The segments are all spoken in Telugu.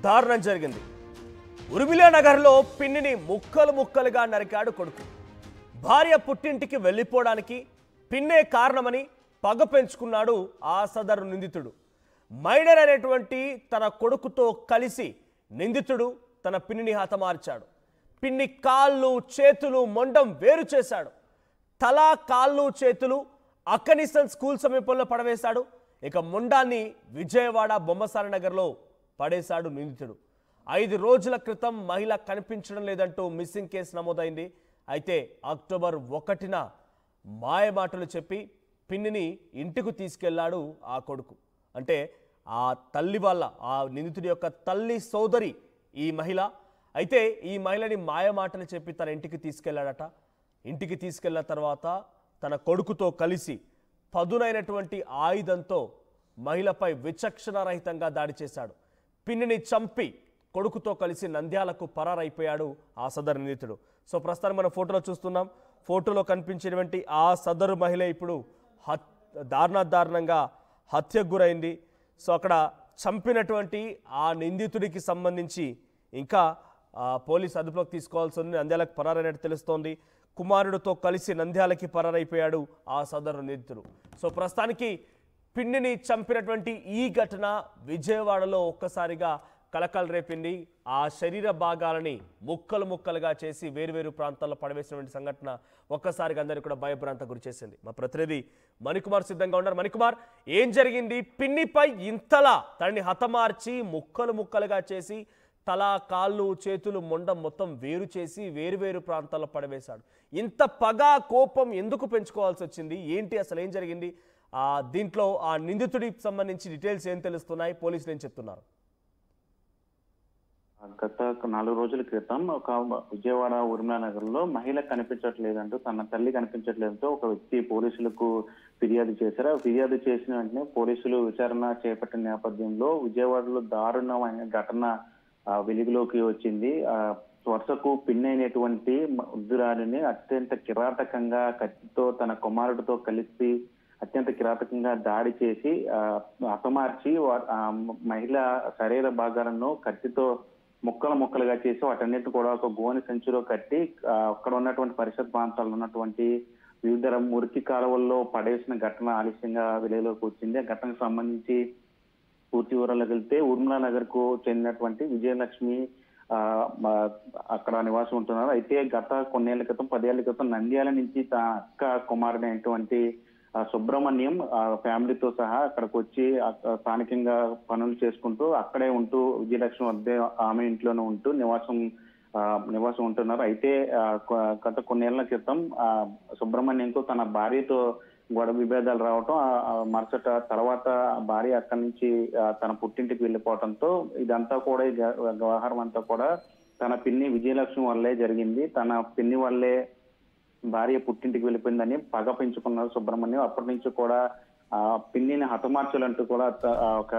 దారుణం జరిగింది. ఉర్మిళా నగర్లో పిన్నిని ముక్కలు ముక్కలుగా నరికాడు కొడుకు. భార్య పుట్టింటికి వెళ్ళిపోవడానికి పిన్నే కారణమని పగ పెంచుకున్నాడు ఆ సదరు నిందితుడు. మైనర్ అనేటువంటి తన కొడుకుతో కలిసి నిందితుడు తన పిన్నిని హతమార్చాడు. పిన్ని కాళ్ళు చేతులు మొండం వేరు చేశాడు. తల కాళ్ళు చేతులు అక్కనిసన్ స్కూల్ సమీపంలో పడవేశాడు. ఇక మొండాన్ని విజయవాడ బొమ్మసాల నగర్లో పడేశాడు నిందితుడు. 5 రోజుల క్రితం మహిళ కనిపించడం లేదంటూ మిస్సింగ్ కేసు నమోదైంది. అయితే అక్టోబర్ 1న మాయమాటలు చెప్పి పిన్నిని ఇంటికి తీసుకెళ్లాడు ఆ కొడుకు. అంటే ఆ తల్లి వాళ్ళ ఆ నిందితుడి యొక్క తల్లి సోదరి ఈ మహిళ. అయితే ఈ మహిళని మాయమాటలు చెప్పి తన ఇంటికి తీసుకెళ్లాడట. ఇంటికి తీసుకెళ్లిన తర్వాత తన కొడుకుతో కలిసి పదునైనటువంటి ఆయుధంతో మహిళపై విచక్షణారహితంగా దాడి చేశాడు. పిన్నిని చంపి కొడుకుతో కలిసి నంద్యాలకు పరారైపోయాడు ఆ సదరు నిందితుడు. సో ప్రస్తుతం మనం ఫోటోలో చూస్తున్నాం. ఫోటోలో కనిపించినటువంటి ఆ సదరు మహిళ ఇప్పుడు దారుణంగా హత్యకు గురైంది. సో అక్కడ చంపినటువంటి ఆ నిందితుడికి సంబంధించి ఇంకా పోలీసు అదుపులోకి తీసుకోవాల్సి ఉంది. నంద్యాలకు పరారైనట్టు తెలుస్తోంది. కుమారుడితో కలిసి నంద్యాలకి పరారైపోయాడు ఆ సదరు నిందితుడు. సో ప్రస్తుతానికి పిన్నిని చంపినటువంటి ఈ ఘటన విజయవాడలో ఒక్కసారిగా కలకలు రేపింది. ఆ శరీర భాగాలని ముక్కలు ముక్కలుగా చేసి వేరువేరు ప్రాంతాల్లో పడవేసినటువంటి సంఘటన ఒక్కసారిగా అందరికీ కూడా భయభ్రాంత గురి చేసింది. మా ప్రతినిధి మణికుమార్ సిద్ధంగా ఉన్నారు. మణికుమార్, ఏం జరిగింది? పిన్నిపై ఇంతలా తనని హతమార్చి ముక్కలు ముక్కలుగా చేసి తల కాళ్ళు చేతులు మొండం మొత్తం వేరు చేసి వేరువేరు ప్రాంతాల్లో పడవేశాడు. ఇంత పగ కోపం ఎందుకు పెంచుకోవాల్సి వచ్చింది? ఏంటి అసలు ఏం జరిగింది? దీంట్లో ఆ నిందితుడికి సంబంధించి డీటెయిల్స్ ఏం తెలుస్తున్నాయి? పోలీసులు ఏం చెప్తున్నారు? గత 4 రోజుల క్రితం ఒక విజయవాడ ఉర్మిళా నగర్ లో మహిళ కనిపించట్లేదంటూ తన తల్లి కనిపించట్లేదంటూ ఒక వ్యక్తి పోలీసులకు ఫిర్యాదు చేశారు. ఫిర్యాదు చేసిన వెంటనే పోలీసులు విచారణ చేపట్టిన నేపథ్యంలో విజయవాడలో దారుణమైన ఘటన వెలుగులోకి వచ్చింది. వరుసకు పిన్నైనటువంటి వృద్ధురాలిని అత్యంత కిరాతకంగా కత్తితో తన కుమారుడితో కలిసి అత్యంత కిరాతకంగా దాడి చేసి హతమార్చి మహిళ శరీర భాగాలను కత్తితో ముక్కలుగా చేసి వాటన్నిటిని కూడా ఒక గోనె సంచిలో కట్టి అక్కడ ఉన్నటువంటి పరిసర ప్రాంతాల్లో ఉన్నటువంటి వివిధ మురికి కాలువల్లో పడేసిన ఘటన ఆలస్యంగా వెలుగులోకి వచ్చింది. ఆ ఘటనకు సంబంధించి పూర్తి వివరాలకు వెళ్తే ఉర్మిళా నగర్ కు చెందినటువంటి విజయలక్ష్మి అక్కడ నివాసం ఉంటున్నారు. అయితే గత కొన్నేళ్ల క్రితం 10 ఏళ్ల క్రితం నంద్యాల నుంచి తన అక్క కుమారుడు అయినటువంటి సుబ్రహ్మణ్యం ఫ్యామిలీతో సహా అక్కడికి వచ్చి స్థానికంగా పనులు చేసుకుంటూ అక్కడే ఉంటూ విజయలక్ష్మి వద్ద ఆమె ఇంట్లోనే ఉంటూ నివాసం ఉంటున్నారు. అయితే గత కొన్నేళ్ల క్రితం సుబ్రహ్మణ్యంకు తన భార్యతో గొడవ విభేదాలు రావటం, మరుసట తర్వాత భార్య అక్కడి నుంచి తన పుట్టింటికి వెళ్ళిపోవడంతో ఇదంతా కూడా వ్యవహారం అంతా కూడా తన పిన్ని విజయలక్ష్మి వల్లే జరిగింది. తన పిన్ని వల్లే భార్య పుట్టింటికి వెళ్ళిపోయిందని పగ పెంచుకున్నారు సుబ్రహ్మణ్యం. అప్పటి నుంచి కూడా పిన్నిని హతమార్చాలంటూ కూడా ఒక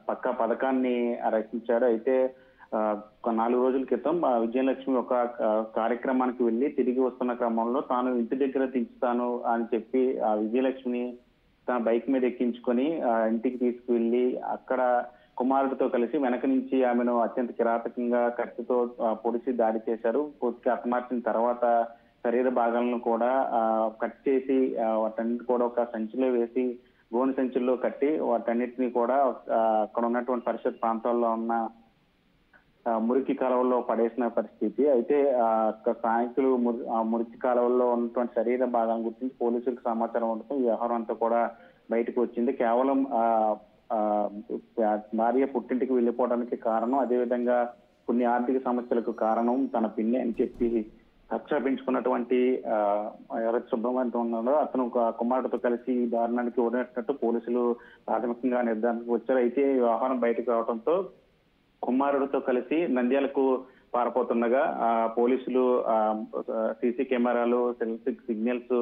పక్క పథకాన్ని రచించాడు. అయితే 4 రోజుల క్రితం విజయలక్ష్మి ఒక కార్యక్రమానికి వెళ్ళి తిరిగి వస్తున్న క్రమంలో తాను ఇంటి దగ్గర దించుతాను అని చెప్పి ఆ విజయలక్ష్మిని తన బైక్ మీద ఎక్కించుకొని ఇంటికి తీసుకువెళ్ళి అక్కడ కుమారుడితో కలిసి వెనక నుంచి ఆమెను అత్యంత కిరాతకంగా కత్తితో పొడిచి దాడి చేశారు. పూర్తిగా హతమార్చిన తర్వాత శరీర భాగాలను కూడా కట్ చేసి వాటన్నిటి కూడా ఒక సంచిలో వేసి గోనె సంచుల్లో కట్టి వాటన్నిటిని కూడా అక్కడ ఉన్నటువంటి పరిసర ప్రాంతాల్లో ఉన్న మురికి కాలువల్లో పడేసిన పరిస్థితి. అయితే స్థానికులు మురికి కాలువల్లో ఉన్నటువంటి శరీర భాగాలను గుర్తించి పోలీసులకు సమాచారం ఉండటం ఈ వ్యవహారం అంతా కూడా బయటకు వచ్చింది. కేవలం భార్య పుట్టింటికి వెళ్ళిపోవడానికి కారణం, అదేవిధంగా కొన్ని ఆర్థిక సమస్యలకు కారణం తన పిన్ని అని చెప్పి కక్ష పెంచుకున్నటువంటి ఎవరైతే సుబ్రహ్మణ్యం ఉన్నాడో అతను కుమారుడితో కలిసి ఈ దారుణానికి ఓడినట్టు పోలీసులు ప్రాథమికంగా నిర్ధారణకు వచ్చారు. అయితే ఈ వ్యవహారం బయటకు రావడంతో కుమారుడితో కలిసి నంద్యాలకు పారిపోతుండగా పోలీసులు సీసీ కెమెరాలు, సిగ్నల్స్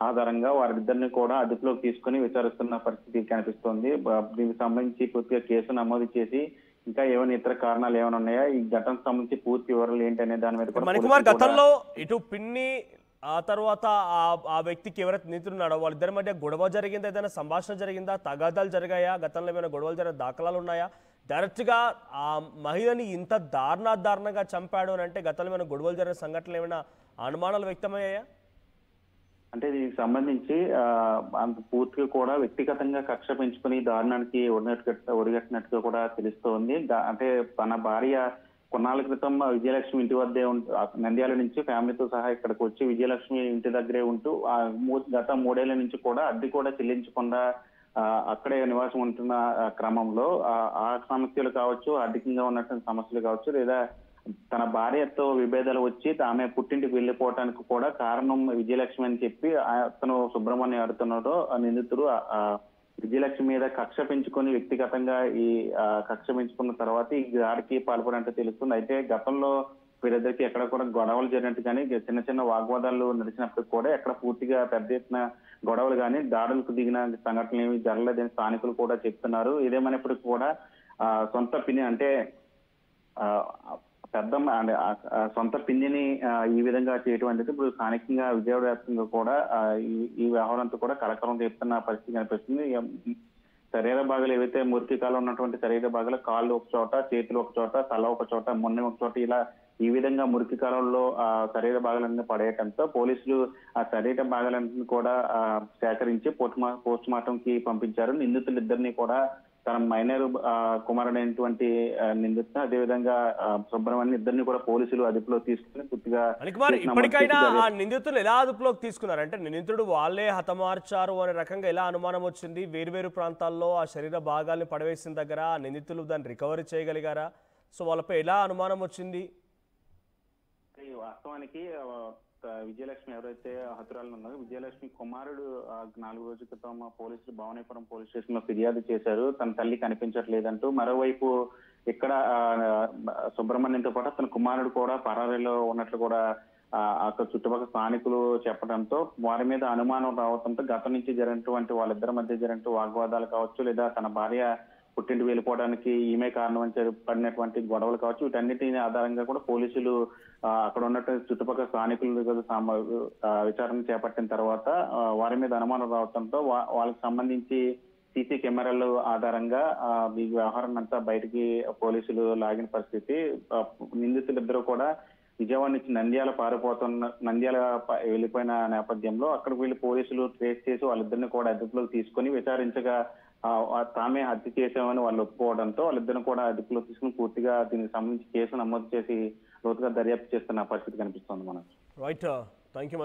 ఆధారంగా వారిద్దరిని కూడా అదుపులోకి తీసుకుని విచారిస్తున్న పరిస్థితి కనిపిస్తోంది. దీనికి సంబంధించి పూర్తిగా కేసు నమోదు చేసి ఇంకా ఏమైనా ఇతర కారణాలు ఏమైనా ఉన్నాయా, ఈ ఘటనకు సంబంధించి పూర్తి వివరాలు ఏంటి అనే దాని మీద మణికుమార్, గతంలో ఇటు పిన్ని ఆ తర్వాత ఆ వ్యక్తికి ఎవరైతే నిందితున్నాడో వాళ్ళిద్దరి మధ్య గొడవ జరిగిందా? ఏదైనా సంభాషణ జరిగిందా? తగాదాలు జరిగాయా? గతంలో ఏమైనా గొడవలు జరిగిన దాఖలాలు ఉన్నాయా? డైరెక్ట్గా ఆ మహిళని ఇంత దారుణంగా చంపాడు అని అంటే గతంలో ఏమైనా గొడవలు జరిగిన సంఘటనలు ఏమైనా అనుమానాలు వ్యక్తమయ్యాయా? అంటే దీనికి సంబంధించి అంత పూర్తిగా కూడా వ్యక్తిగతంగా కక్ష పెంచుకుని దారుణానికి ఒడిగట్టినట్టుగా కూడా తెలుస్తోంది. అంటే తన భార్య కొన్నాళ్ళ క్రితం విజయలక్ష్మి ఇంటి వద్దే నంద్యాల నుంచి ఫ్యామిలీతో సహా ఇక్కడికి వచ్చి విజయలక్ష్మి ఇంటి దగ్గరే ఉంటూ గత 3 ఏళ్ల నుంచి కూడా అద్దె కూడా చెల్లించకుండా అక్కడే నివాసం ఉంటున్న క్రమంలో ఆ సమస్యలు కావచ్చు, ఆర్థికంగా ఉన్నటువంటి సమస్యలు కావచ్చు, లేదా తన భార్యతో విభేదాలు వచ్చి ఆమె పుట్టింటికి వెళ్లిపోవటానికి కూడా కారణం విజయలక్ష్మి అని చెప్పి అతను సుబ్రహ్మణ్యం ఆడుతున్నాడో నిందితుడు విజయలక్ష్మి మీద కక్ష పెంచుకొని వ్యక్తిగతంగా ఈ కక్ష పెంచుకున్న తర్వాత ఈ దాడికి పాల్పడినట్టు తెలుస్తుంది. అయితే గతంలో వీరిద్దరికి ఎక్కడ కూడా గొడవలు జరిగినట్టు కానీ చిన్న వాగ్వాదాలు నడిచినప్పుడు కూడా ఎక్కడ పూర్తిగా పెద్ద ఎత్తున గొడవలు కానీ దాడులకు దిగిన సంఘటనలు ఏమి జరగలేదని స్థానికులు కూడా చెప్తున్నారు. ఇదేమైనప్పటికీ కూడా సొంత పిన్ని అంటే సొంత పిన్నిని ఈ విధంగా చేయటం అనేది ఇప్పుడు స్థానికంగా విజయవాడ వ్యాప్తంగా కూడా ఈ వ్యవహారంతో కూడా కలకలం రేపుతున్న పరిస్థితి కనిపిస్తుంది. శరీర భాగాలు ఏవైతే మురికి కాలం ఉన్నటువంటి శరీర భాగాలు కాళ్ళు ఒక చోట, చేతులు ఒక చోట, తల ఒక చోట, మొన్న ఒక చోట, ఇలా ఈ విధంగా మురికి కాలంలో శరీర భాగాలన్నీ పడేయటంతో పోలీసులు ఆ శరీర భాగాలన్నింటినీ కూడా సేకరించి పోస్ట్ మార్టం కి పంపించారు. నిందితులిద్దరినీ కూడా తన మైనర్ కుమారుడైనటువంటి నిందితుడు అదేవిధంగా సుబ్రహ్మణ్యం ఇద్దరిని కూడా పోలీసులు అదుపులో తీసుకుని పూర్తిగా ఇప్పటికైనా ఆ నిందితులు ఎలా అదుపులోకి తీసుకున్నారు? అంటే నిందితుడు వాళ్ళే హతమార్చారు అనే రకంగా ఎలా అనుమానం వచ్చింది? వేరు ప్రాంతాల్లో ఆ శరీర భాగాల్ని పడవేసిన దగ్గర ఆ నిందితులు దాన్ని రికవరీ చేయగలిగారా? సో వాళ్ళపై ఎలా అనుమానం వచ్చింది? వాస్తవానికి విజయలక్ష్మి ఎవరైతే హతురాలు ఉన్నారో విజయలక్ష్మి కుమారుడు 4 రోజుల క్రితం పోలీసులు భవానీపురం పోలీస్ స్టేషన్ లో ఫిర్యాదు చేశారు, తన తల్లి కనిపించట్లేదంటూ. మరోవైపు ఇక్కడ సుబ్రహ్మణ్యంతో పాటు తన కుమారుడు కూడా పరారీలో ఉన్నట్లు కూడా అక్కడ చుట్టుపక్కల స్థానికులు చెప్పడంతో వారి మీద అనుమానం రావడంతో గతం నుంచి జరిగినటువంటి వాళ్ళిద్దరి మధ్య జరిగినటువంటి వాగ్వాదాలు కావచ్చు, లేదా తన భార్య పుట్టింటి వెళ్ళిపోవడానికి ఈమె కారణం అని పడినటువంటి గొడవలు కావచ్చు, వీటన్నిటిని ఆధారంగా కూడా పోలీసులు అక్కడ ఉన్నటువంటి చుట్టుపక్కల స్థానికులు విచారణ చేపట్టిన తర్వాత వారి మీద అనుమానం రావడంతో వాళ్ళకి సంబంధించి సీసీ కెమెరాల ఆధారంగా ఈ వ్యవహారం అంతా బయటికి పోలీసులు లాగిన పరిస్థితి. నిందితులిద్దరూ కూడా విజయవాడ నుంచి నంద్యాల వెళ్ళిపోయిన నేపథ్యంలో అక్కడికి వెళ్లి పోలీసులు ట్రేస్ చేసి వాళ్ళిద్దరిని కూడా అదుపులోకి తీసుకొని విచారించగా తామే హత్య చేశామని వాళ్ళు ఒప్పుకోవడంతో వాళ్ళిద్దరిని కూడా అదుపులో తీసుకుని పూర్తిగా దీనికి సంబంధించి కేసు నమోదు చేసి లోతుగా దర్యాప్తు చేస్తున్న పరిస్థితి కనిపిస్తుంది మనకు. Right, thank you.